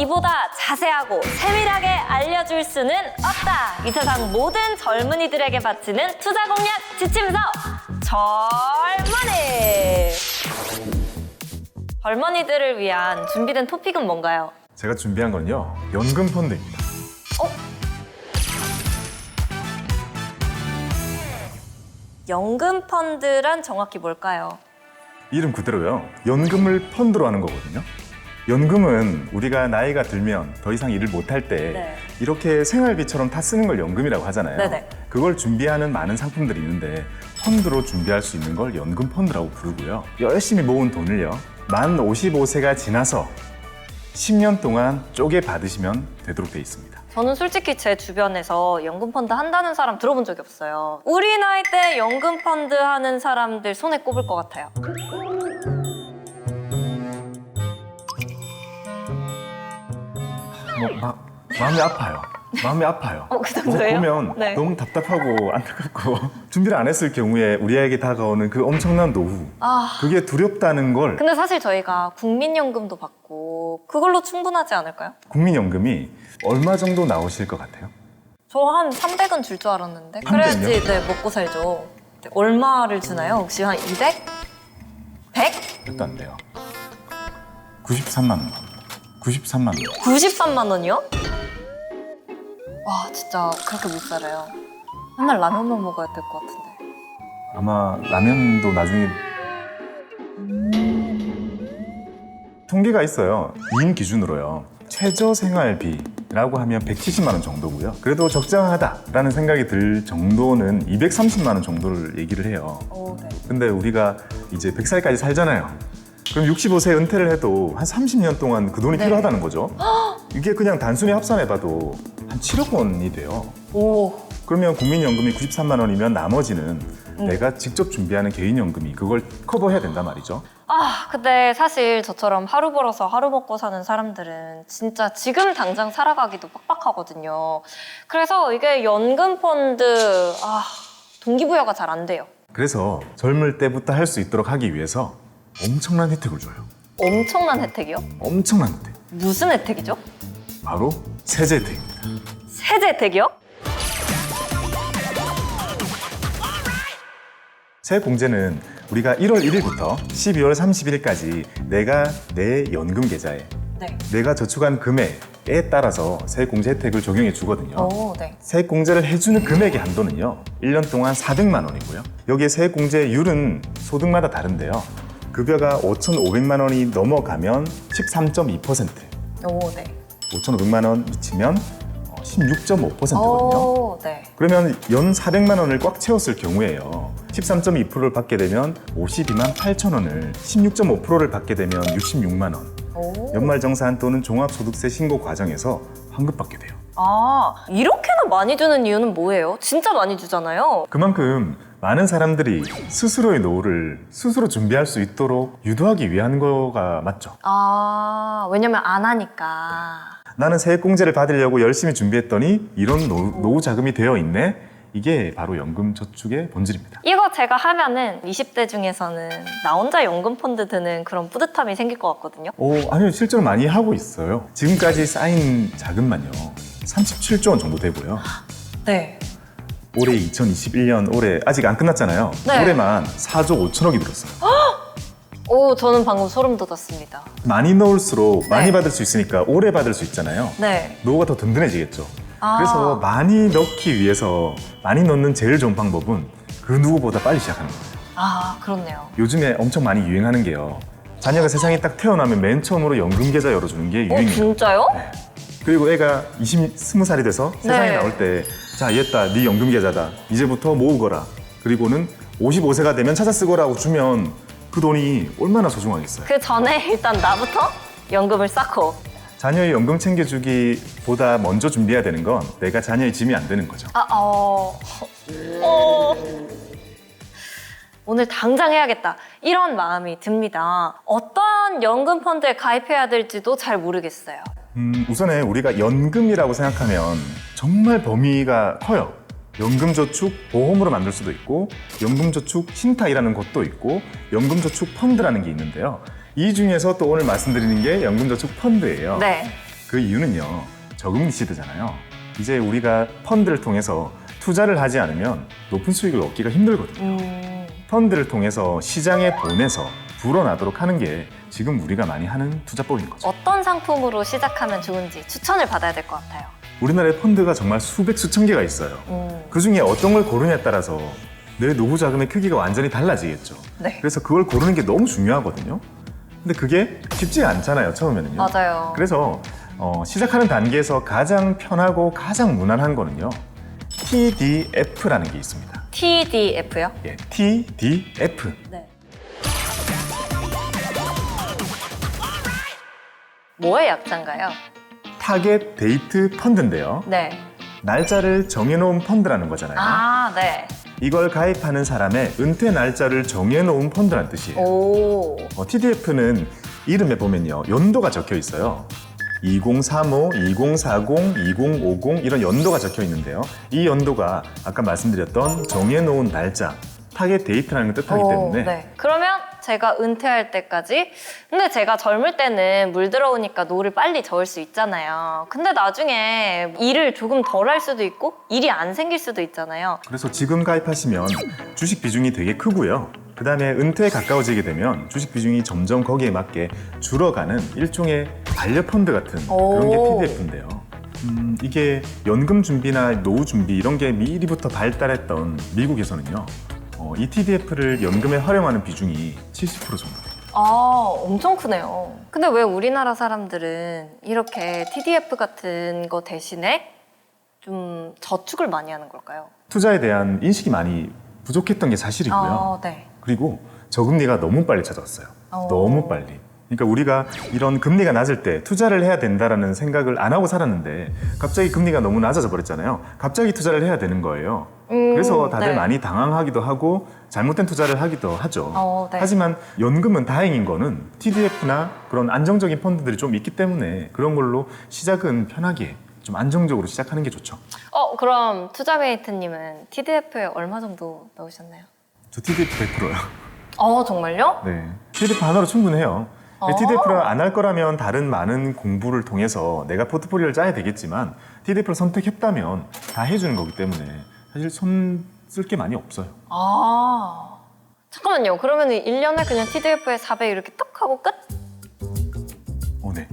이보다 자세하고 세밀하게 알려줄 수는 없다. 이 세상 모든 젊은이들에게 바치는 투자 공략 지침서 젊은이. 젊은이들을 위한 준비된 토픽은 뭔가요? 제가 준비한 건요, 연금 펀드입니다. 연금 펀드란 정확히 뭘까요? 이름 그대로요, 연금을 펀드로 하는 거거든요. 연금은 우리가 나이가 들면 더 이상 일을 못할 때 네. 이렇게 생활비처럼 다 쓰는 걸 연금이라고 하잖아요. 네네. 그걸 준비하는 많은 상품들이 있는데 펀드로 준비할 수 있는 걸 연금 펀드라고 부르고요. 열심히 모은 돈을요, 만 55세가 지나서 10년 동안 쪼개 받으시면 되도록 돼 있습니다. 저는 솔직히 제 주변에서 연금 펀드 한다는 사람 들어본 적이 없어요. 우리 나이 때 연금 펀드 하는 사람들 손에 꼽을 것 같아요. 마음이 아파요. 마음이 아파요. 그 정도예요? 보면 네. 너무 답답하고 안타깝고 준비를 안 했을 경우에 우리에게 다가오는 그 엄청난 노후, 그게 두렵다는 걸. 근데 사실 저희가 국민연금도 받고 그걸로 충분하지 않을까요? 국민연금이 얼마 정도 나오실 것 같아요? 저 한 300은 줄 줄 알았는데 300 이요? 그래야지 먹고 살죠. 얼마를 주나요? 혹시 한 200? 100? 몇도 안 돼요. 93만 원. 93만 원. 93만 원이요? 와 진짜 그렇게 못 살아요. 맨날 라면만 먹어야 될 것 같은데. 아마 라면도 나중에 통계가 있어요. 2인 기준으로요. 최저 생활비라고 하면 170만 원 정도고요. 그래도 적정하다라는 생각이 들 정도는 230만 원 정도를 얘기를 해요. 네. 근데 우리가 이제 100살까지 살잖아요. 그럼 65세 은퇴를 해도 한 30년 동안 그 돈이 네. 필요하다는 거죠. 이게 그냥 단순히 합산해봐도 한 7억 원이 돼요. 오. 그러면 국민연금이 93만 원이면 나머지는 내가 직접 준비하는 개인연금이 그걸 커버해야 된단 말이죠. 근데 사실 저처럼 하루 벌어서 하루 먹고 사는 사람들은 진짜 지금 당장 살아가기도 빡빡하거든요. 그래서 이게 연금 펀드, 동기부여가 잘 안 돼요. 그래서 젊을 때부터 할 수 있도록 하기 위해서 엄청난 혜택을 줘요. 엄청난 혜택이요? 엄청난 혜택. 무슨 혜택이죠? 바로 세제 혜택입니다. 세제 혜택이요? 세액공제는 우리가 1월 1일부터 12월 30일까지 내가 내 연금 계좌에 네. 내가 저축한 금액에 따라서 세액공제 혜택을 적용해 주거든요. 네. 세액공제를 해주는 금액의 한도는요, 1년 동안 400만 원이고요. 여기에 세액공제율은 소득마다 다른데요. 급여가 5,500만 원이 넘어가면 13.2%, 네. 5,500만 원 미치면 16.5%거든요. 네. 그러면 연 400만 원을 꽉 채웠을 경우에요, 13.2%를 받게 되면 52만 8천 원을, 16.5%를 받게 되면 66만 원. 연말정산 또는 종합소득세 신고 과정에서 환급받게 돼요. 이렇게나 많이 주는 이유는 뭐예요? 진짜 많이 주잖아요. 그만큼 많은 사람들이 스스로의 노후를 스스로 준비할 수 있도록 유도하기 위한 거가 맞죠. 왜냐면 안 하니까. 나는 세액공제를 받으려고 열심히 준비했더니 이런 노후 자금이 되어 있네. 이게 바로 연금저축의 본질입니다. 이거 제가 하면은 20대 중에서는 나 혼자 연금 펀드 드는 그런 뿌듯함이 생길 것 같거든요. 아니요, 실제로 많이 하고 있어요. 지금까지 쌓인 자금만요, 37조 원 정도 되고요. 네. 올해 2021년 올해 아직 안 끝났잖아요. 네. 올해만 4조 5천억이 들었어요. 저는 방금 소름 돋았습니다. 많이 넣을수록 많이 네. 받을 수 있으니까 오래 받을 수 있잖아요. 네. 노후가 더 든든해지겠죠. 그래서 많이 넣기 위해서 많이 넣는 제일 좋은 방법은 그 누구보다 빨리 시작하는 거예요. 그렇네요. 요즘에 엄청 많이 유행하는 게요, 자녀가 세상에 딱 태어나면 맨 처음으로 연금 계좌 열어주는 게 유행이에요. 진짜요? 네. 그리고 애가 20살이 돼서 세상에 네. 나올 때, 자, 얘다 네 연금 계좌다, 이제부터 모으거라, 그리고는 55세가 되면 찾아 쓰거라고 주면 그 돈이 얼마나 소중하겠어요. 그 전에 일단 나부터 연금을 쌓고. 자녀의 연금 챙겨주기보다 먼저 준비해야 되는 건 내가 자녀의 짐이 안 되는 거죠. 오늘 당장 해야겠다, 이런 마음이 듭니다. 어떤 연금 펀드에 가입해야 될지도 잘 모르겠어요. 우선에 우리가 연금이라고 생각하면 정말 범위가 커요. 연금저축 보험으로 만들 수도 있고, 연금저축 신탁이라는 것도 있고, 연금저축 펀드라는 게 있는데요. 이 중에서 또 오늘 말씀드리는 게 연금저축 펀드예요. 네. 그 이유는요, 저금리 시대잖아요. 이제 우리가 펀드를 통해서 투자를 하지 않으면 높은 수익을 얻기가 힘들거든요. 펀드를 통해서 시장에 보내서 불어나도록 하는 게 지금 우리가 많이 하는 투자법인 거죠. 어떤 상품으로 시작하면 좋은지 추천을 받아야 될 것 같아요. 우리나라에 펀드가 정말 수백 수천 개가 있어요. 그 중에 어떤 걸 고르냐에 따라서 내 노후 자금의 크기가 완전히 달라지겠죠. 네. 그래서 그걸 고르는 게 너무 중요하거든요. 근데 그게 쉽지가 않잖아요, 처음에는요. 맞아요. 그래서 시작하는 단계에서 가장 편하고 가장 무난한 거는요, TDF라는 게 있습니다. TDF요? 예, TDF. 네. 뭐의 약자인가요? 타겟 데이트 펀드인데요. 네. 날짜를 정해놓은 펀드라는 거잖아요. 아, 네. 이걸 가입하는 사람의 은퇴 날짜를 정해놓은 펀드란 뜻이에요. 오. TDF는 이름에 보면요, 연도가 적혀 있어요. 2035, 2040, 2050 이런 연도가 적혀 있는데요. 이 연도가 아까 말씀드렸던 정해놓은 날짜, 타겟 데이트라는 걸 뜻하기 때문에 네. 그러면 제가 은퇴할 때까지, 근데 제가 젊을 때는 물 들어오니까 노를 빨리 저을 수 있잖아요. 근데 나중에 일을 조금 덜 할 수도 있고 일이 안 생길 수도 있잖아요. 그래서 지금 가입하시면 주식 비중이 되게 크고요. 그 다음에 은퇴에 가까워지게 되면 주식 비중이 점점 거기에 맞게 줄어가는 일종의 반려펀드 같은 그런 게 TDF인데요. 이게 연금 준비나 노후 준비 이런 게 미리부터 발달했던 미국에서는요, 이 TDF를 연금에 활용하는 비중이 70% 정도 돼요. 아, 엄청 크네요. 근데 왜 우리나라 사람들은 이렇게 TDF 같은 거 대신에 좀 저축을 많이 하는 걸까요? 투자에 대한 인식이 많이 부족했던 게 사실이고요. 아, 네. 그리고 저금리가 너무 빨리 찾아왔어요. 너무 빨리. 그러니까 우리가 이런 금리가 낮을 때 투자를 해야 된다라는 생각을 안 하고 살았는데 갑자기 금리가 너무 낮아져 버렸잖아요. 갑자기 투자를 해야 되는 거예요. 그래서 다들 네. 많이 당황하기도 하고 잘못된 투자를 하기도 하죠. 네. 하지만 연금은 다행인 거는 TDF나 그런 안정적인 펀드들이 좀 있기 때문에 그런 걸로 시작은 편하게 좀 안정적으로 시작하는 게 좋죠. 그럼 투자메이트님은 TDF에 얼마 정도 넣으셨나요? 저 TDF 100%요. 정말요? 네. TDF 하나로 충분해요. TDF를 안 할 거라면 다른 많은 공부를 통해서 내가 포트폴리오를 짜야 되겠지만 TDF를 선택했다면 다 해주는 거기 때문에 사실 손 쓸 게 많이 없어요. 잠깐만요. 그러면 1년에 그냥 TDF에 400 이렇게 딱 하고 끝? 네.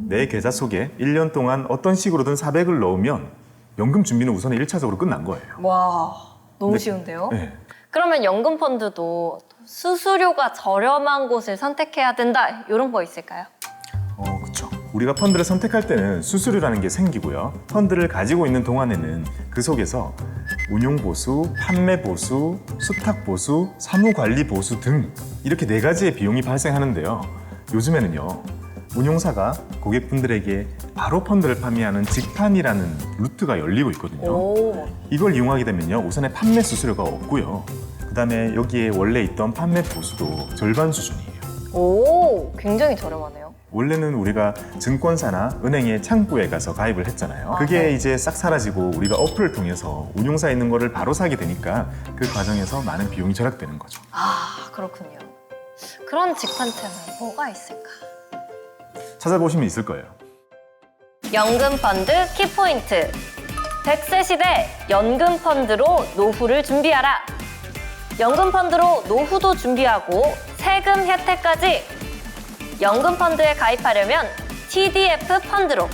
내 계좌 속에 1년 동안 어떤 식으로든 400을 넣으면 연금 준비는 우선 1차적으로 끝난 거예요. 와, 너무 네. 쉬운데요? 네. 그러면 연금 펀드도 수수료가 저렴한 곳을 선택해야 된다, 이런 거 있을까요? 그렇죠. 우리가 펀드를 선택할 때는 수수료라는 게 생기고요. 펀드를 가지고 있는 동안에는 그 속에서 운용 보수, 판매 보수, 수탁 보수, 사무 관리 보수 등 이렇게 4가지의 비용이 발생하는데요. 요즘에는요, 운용사가 고객분들에게 바로 펀드를 판매하는 직판이라는 루트가 열리고 있거든요. 이걸 이용하게 되면요, 우선에 판매 수수료가 없고요. 그 다음에 여기에 원래 있던 판매 보수도 절반 수준이에요. 오, 굉장히 저렴하네요. 원래는 우리가 증권사나 은행의 창구에 가서 가입을 했잖아요. 그게 네. 이제 싹 사라지고 우리가 어플을 통해서 운용사에 있는 거를 바로 사게 되니까 그 과정에서 많은 비용이 절약되는 거죠. 그렇군요. 그런 직판체는 뭐가 있을까? 찾아보시면 있을 거예요. 연금 펀드 키포인트. 100세 시대 연금 펀드로 노후를 준비하라. 연금 펀드로 노후도 준비하고 세금 혜택까지. 연금 펀드에 가입하려면 TDF 펀드로.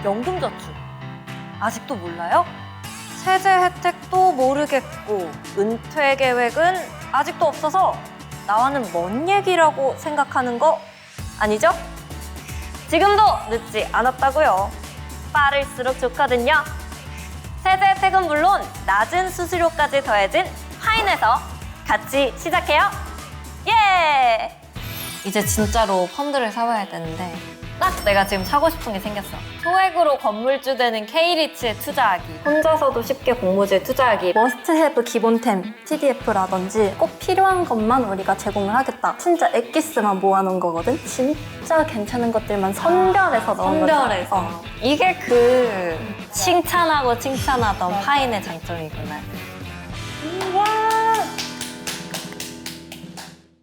연금 저축. 아직도 몰라요? 세제 혜택도 모르겠고 은퇴 계획은 아직도 없어서 나와는 먼 얘기라고 생각하는 거 아니죠? 지금도 늦지 않았다고요. 빠를수록 좋거든요. 세제 혜택은 물론 낮은 수수료까지 더해진 파인에서 같이 시작해요. 예! 이제 진짜로 펀드를 사봐야 되는데 딱 내가 지금 사고 싶은 게 생겼어. 소액으로 건물주 되는 K리츠에 투자하기. 혼자서도 쉽게 공모주에 투자하기. 머스트헤브 기본템, TDF라든지 꼭 필요한 것만 우리가 제공을 하겠다. 진짜 엑기스만 모아놓은 거거든? 진짜 괜찮은 것들만 선별해서 넣은 거죠. 선별해서. 이게 그 칭찬하고 칭찬하던 파인의 장점이구나.